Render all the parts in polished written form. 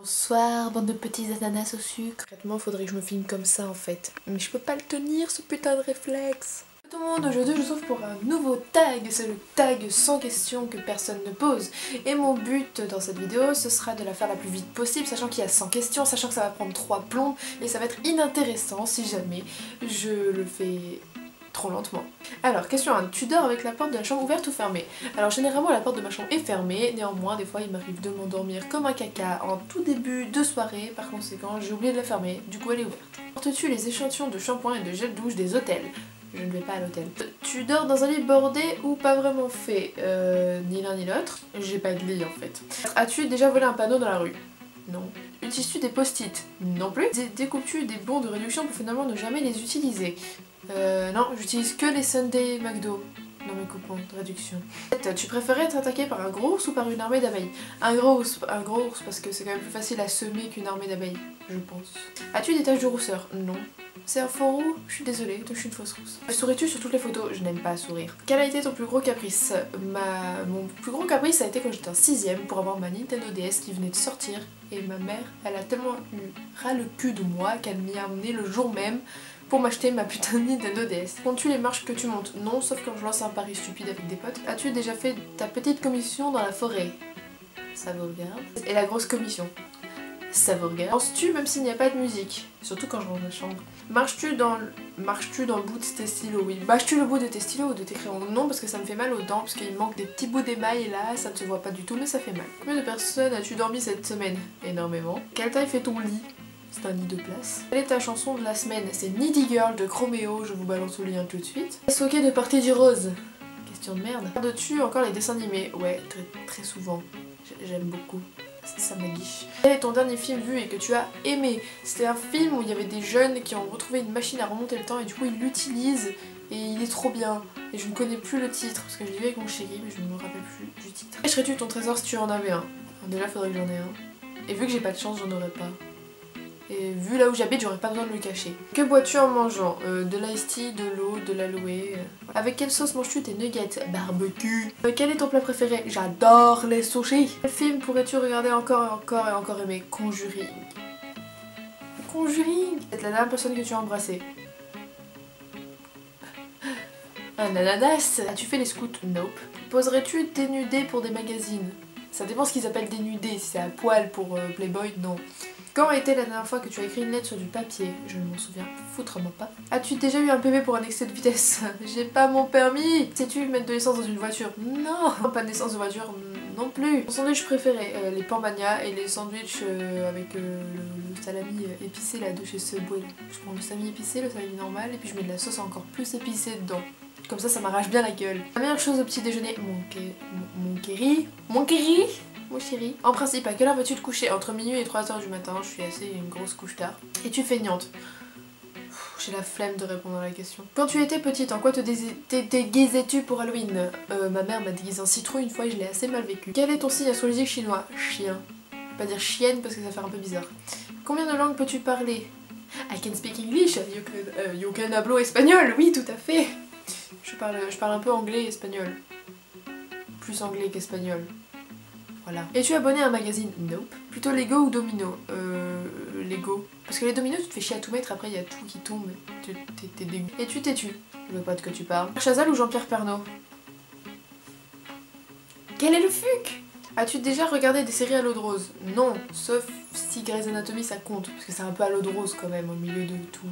Bonsoir, bande de petits ananas au sucre. Concrètement, faudrait que je me filme comme ça en fait. Mais je peux pas le tenir, ce putain de réflexe. Tout le monde, aujourd'hui je vous trouve pour un nouveau tag. C'est le tag sans question que personne ne pose. Et mon but dans cette vidéo, ce sera de la faire la plus vite possible, sachant qu'il y a 100 questions, sachant que ça va prendre 3 plombs. Et ça va être inintéressant si jamais je le fais trop lentement. Alors, question 1. Tu dors avec la porte de la chambre ouverte ou fermée? Alors généralement la porte de ma chambre est fermée, néanmoins des fois il m'arrive de m'endormir comme un caca en tout début de soirée, par conséquent j'ai oublié de la fermer, du coup elle est ouverte. Portes-tu les échantillons de shampoing et de gel douche des hôtels? Je ne vais pas à l'hôtel. Tu dors dans un lit bordé ou pas vraiment fait? Ni l'un ni l'autre. J'ai pas de lit en fait. As-tu déjà volé un panneau dans la rue? Non. Utilises-tu des post-it? Non plus. Découpes-tu des bons de réduction pour finalement ne jamais les utiliser? Non, j'utilise que les Sunday McDo dans mes coupons de réduction. Tu préférais être attaqué par un gros ours ou par une armée d'abeilles? Un gros ours parce que c'est quand même plus facile à semer qu'une armée d'abeilles, je pense. As-tu des taches de rousseur? Non. C'est un faux roux? Je suis désolée, je suis une fausse rousse. Souris-tu sur toutes les photos? Je n'aime pas sourire. Quel a été ton plus gros caprice? Mon plus gros caprice ça a été quand j'étais en 6ème pour avoir ma Nintendo DS qui venait de sortir. Et ma mère, elle a tellement eu ras le cul de moi qu'elle m'y a amené le jour même pour m'acheter ma putain de Nintendo DS. Comptes-tu les marches que tu montes? Non, sauf quand je lance un pari stupide avec des potes. As-tu déjà fait ta petite commission dans la forêt? Ça vous regarde. Et la grosse commission? Ça vous regarde. Danses-tu même s'il n'y a pas de musique? Surtout quand je rentre dans la chambre. Marches-tu dans le bout de tes stylos? Oui. Bâches-tu le bout de tes stylos ou de tes crayons? Non, parce que ça me fait mal aux dents, parce qu'il manque des petits bouts d'émail et là, ça ne se voit pas du tout, mais ça fait mal. Combien de personnes as-tu dormi cette semaine? Énormément. Quelle taille fait ton lit? C'est un lit de place. Quelle est ta chanson de la semaine? C'est Needy Girl de Chromeo, je vous balance le lien tout de suite. Est-ce ok de Partie du Rose? Question de merde. Regardes-tu encore les dessins animés? Ouais, très souvent. J'aime beaucoup. Ça m'aguiche. Quel est ton dernier film vu et que tu as aimé? C'était un film où il y avait des jeunes qui ont retrouvé une machine à remonter le temps et du coup ils l'utilisent et il est trop bien. Et je ne connais plus le titre parce que je l'ai vu avec mon chéri mais je ne me rappelle plus du titre. Cacherais-tu ton trésor si tu en avais un? Déjà faudrait que j'en ai un. Et vu que j'ai pas de chance j'en aurais pas. Et vu là où j'habite, j'aurais pas besoin de le cacher. Que bois-tu en mangeant? De l'ice tea, de l'eau, de l'aloe. Avec quelle sauce manges-tu tes nuggets? Barbecue. Quel est ton plat préféré? J'adore les sushis. Quel film pourrais-tu regarder encore et encore et encore aimer? Conjuring. Conjuring. C'est la dernière personne que tu as embrassée. Un ananas. As-tu fait les scouts? Nope. Poserais-tu dénudé pour des magazines? Ça dépend ce qu'ils appellent dénudé. Si c'est à poil pour Playboy, non. Quand a été la dernière fois que tu as écrit une lettre sur du papier? Je ne m'en souviens foutrement pas. As-tu déjà eu un PV pour un excès de vitesse? J'ai pas mon permis. Sais-tu mettre de l'essence dans une voiture? Non. Pas d'essence de voiture non plus. Mon sandwich préféré? Les Pambagna et les sandwichs avec le salami épicé là de chez Subway. Je prends le salami épicé, le salami normal et puis je mets de la sauce encore plus épicée dedans. Comme ça m'arrache bien la gueule. La meilleure chose au petit déjeuner? Mon chéri. Mon chéri. En principe, à quelle heure vas-tu te coucher? Entre minuit et 3h du matin, je suis assez une grosse couche tard. Es-tu feignante? J'ai la flemme de répondre à la question. Quand tu étais petite, en quoi te déguisais-tu pour Halloween? Ma mère m'a déguisée en citrouille une fois et je l'ai assez mal vécu. Quel est ton signe astrologique chinois? Chien. Je vais pas dire chienne parce que ça fait un peu bizarre. Combien de langues peux-tu parler? I can speak English, you can hablo espagnol, oui tout à fait. Je parle un peu anglais et espagnol. Plus anglais qu'espagnol. Voilà. Es-tu abonné à un magazine? Nope. Plutôt Lego ou Domino? Lego. Parce que les dominos, tu te fais chier à tout mettre, après il y a tout qui tombe. T'es dégoût. Es-tu têtu? Je vois pas de quoi tu parles. Chazal ou Jean-Pierre Pernaut? Quel est le fuc? As-tu déjà regardé des séries à l'eau de rose? Non, sauf si Grey's Anatomy ça compte, parce que c'est un peu à l'eau de rose quand même, au milieu de tout,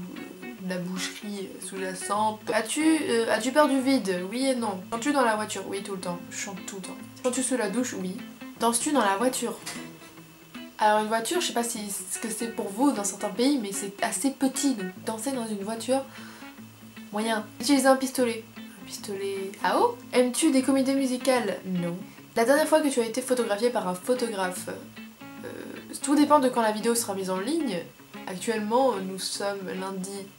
la boucherie sous-jacente. As-tu peur du vide? Oui et non. Chantes-tu dans la voiture? Oui, tout le temps. Je chante tout le temps. Chantes-tu sous la douche? Oui. Danses-tu dans la voiture? Alors une voiture, je sais pas ce que c'est pour vous dans certains pays, mais c'est assez petit, donc danser dans une voiture, moyen. Utiliser un pistolet? Un pistolet à eau? Aimes-tu des comédies musicales? Non. La dernière fois que tu as été photographiée par un photographe? Tout dépend de quand la vidéo sera mise en ligne. Actuellement, nous sommes lundi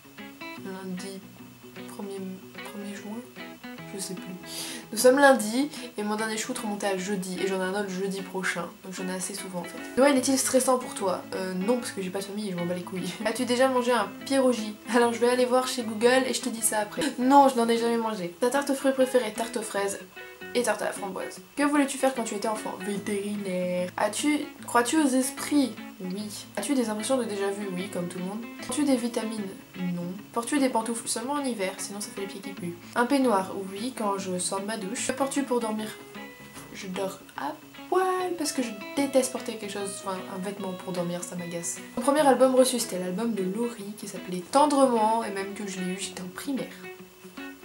1er juin? Je sais plus. Nous sommes lundi et mon dernier shoot remontait à jeudi et j'en ai un autre jeudi prochain, donc j'en ai assez souvent en fait. Noël est-il stressant pour toi? Non, parce que j'ai pas de famille et je m'en bats les couilles. As-tu déjà mangé un pierogi? Alors je vais aller voir chez Google et je te dis ça après. Non, je n'en ai jamais mangé. Ta tarte aux fruits préférée? Tarte aux fraises et tarte à la framboise. Que voulais-tu faire quand tu étais enfant? Vétérinaire. Crois-tu aux esprits? Oui. As-tu des impressions de déjà-vu? Oui, comme tout le monde. Portes-tu des vitamines? Non. Portes-tu des pantoufles seulement en hiver, sinon ça fait les pieds qui puent? Un peignoir? Oui, quand je sors de ma douche. Que portes-tu pour dormir? Je dors à poil parce que je déteste porter quelque chose, enfin un vêtement pour dormir, ça m'agace. Mon premier album reçu, c'était l'album de Laurie qui s'appelait Tendrement, et même que je l'ai eu, j'étais en primaire.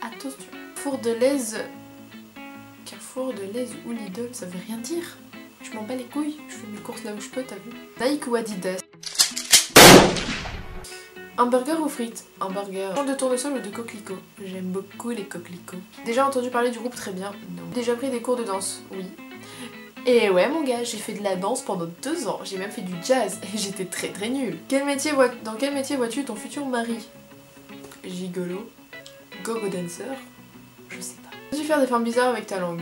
Attention. Carrefour de l'aise ou Lidl, ça veut rien dire. Je m'en bats les couilles, je fais mes courses là où je peux, t'as vu? Nike ou Adidas? Hamburger ou frites? Hamburger. De tournesol ou de coquelicot? J'aime beaucoup les coquelicots. Déjà entendu parler du groupe Très Bien? Non. Déjà pris des cours de danse? Oui. Et ouais mon gars, j'ai fait de la danse pendant 2 ans, j'ai même fait du jazz et j'étais très nulle. Dans quel métier vois-tu ton futur mari? Gigolo? Go-go dancer? Je sais pas. Peux-tu faire des formes bizarres avec ta langue?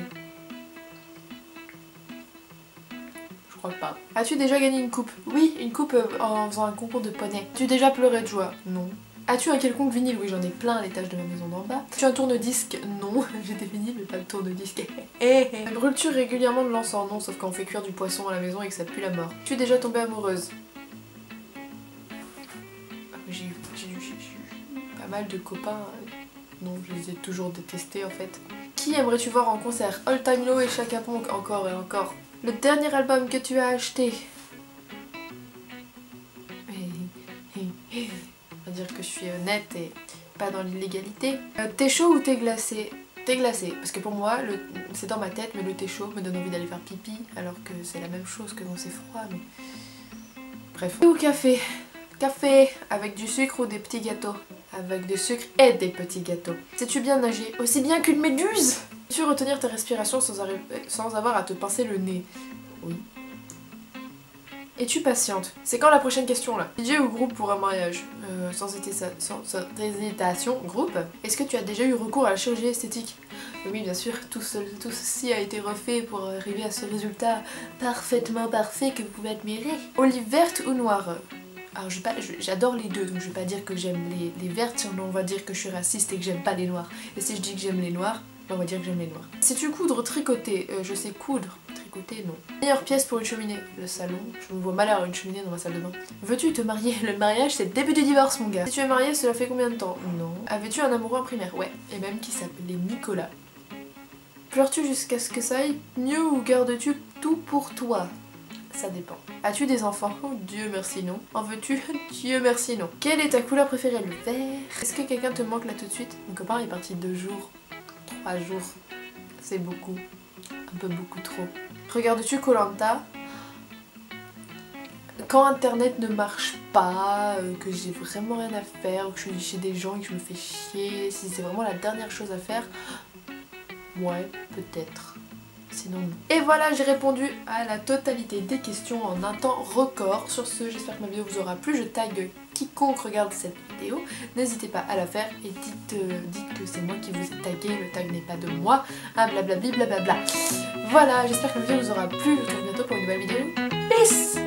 Je crois pas. As-tu déjà gagné une coupe? Oui, une coupe en faisant un concours de poney. As-tu déjà pleuré de joie? Non. As-tu un quelconque vinyle? Oui, j'en ai plein à l'étage de ma maison d'en bas. As-tu un tourne-disque? Non, j'ai des vinyles mais pas de tourne-disque. Brûles-tu régulièrement de l'encens? Non, sauf quand on fait cuire du poisson à la maison et que ça pue la mort. Tu es déjà tombée amoureuse? J'ai eu pas mal de copains. Non, je les ai toujours détestés en fait. Qui aimerais-tu voir en concert? All Time Low et Chaka Ponk, encore et encore. Le dernier album que tu as acheté? On va dire que je suis honnête et pas dans l'illégalité. Thé chaud ou thé glacé? Thé glacé, parce que pour moi, c'est dans ma tête, mais le thé chaud me donne envie d'aller faire pipi, alors que c'est la même chose que quand c'est froid, mais... Bref. Thé ou café? Café, avec du sucre ou des petits gâteaux? Avec du sucre et des petits gâteaux. Sais-tu bien nager? Aussi bien qu'une méduse? Sais-tu retenir ta respiration sans avoir à te pincer le nez? Oui. Es-tu patiente? C'est quand la prochaine question là? DJ ou groupe pour un mariage? Sans hésitation, groupe. Est-ce que tu as déjà eu recours à la chirurgie esthétique? Oui bien sûr, tout ceci a été refait pour arriver à ce résultat parfaitement parfait que vous pouvez admirer. Olive verte ou noire? Alors j'adore les deux, donc je vais pas dire que j'aime les vertes, sinon on va dire que je suis raciste et que j'aime pas les noirs. Et si je dis que j'aime les noirs, on va dire que j'aime les noirs. Sais-tu coudre, tricoter? Je sais coudre. Tricoter, non. Meilleure pièce pour une cheminée? Le salon. Je me vois mal avoir une cheminée dans ma salle de bain. Veux-tu te marier? Le mariage, c'est le début du divorce, mon gars. Si tu es marié, cela fait combien de temps? Non. Avais-tu un amoureux en primaire? Ouais. Et même qui s'appelait Nicolas. Pleures-tu jusqu'à ce que ça aille mieux ou gardes-tu tout pour toi? Ça dépend. As-tu des enfants? Oh Dieu merci non. En veux-tu? Dieu merci non. Quelle est ta couleur préférée? Le vert. Est-ce que quelqu'un te manque là tout de suite? Mon copain est parti 2 jours. 3 jours. C'est beaucoup. Un peu beaucoup trop. Regardes-tu Koh-Lanta? Quand internet ne marche pas, que j'ai vraiment rien à faire, ou que je suis chez des gens et que je me fais chier, si c'est vraiment la dernière chose à faire, ouais, peut-être. Sinon non. Et voilà, j'ai répondu à la totalité des questions en un temps record. Sur ce, j'espère que ma vidéo vous aura plu. Je tag quiconque regarde cette vidéo. N'hésitez pas à la faire et dites que c'est moi qui vous ai tagué. Le tag n'est pas de moi. Ah blablabli blablabla. Voilà, j'espère que la vidéo vous aura plu. Je vous retrouve bientôt pour une nouvelle vidéo. Peace!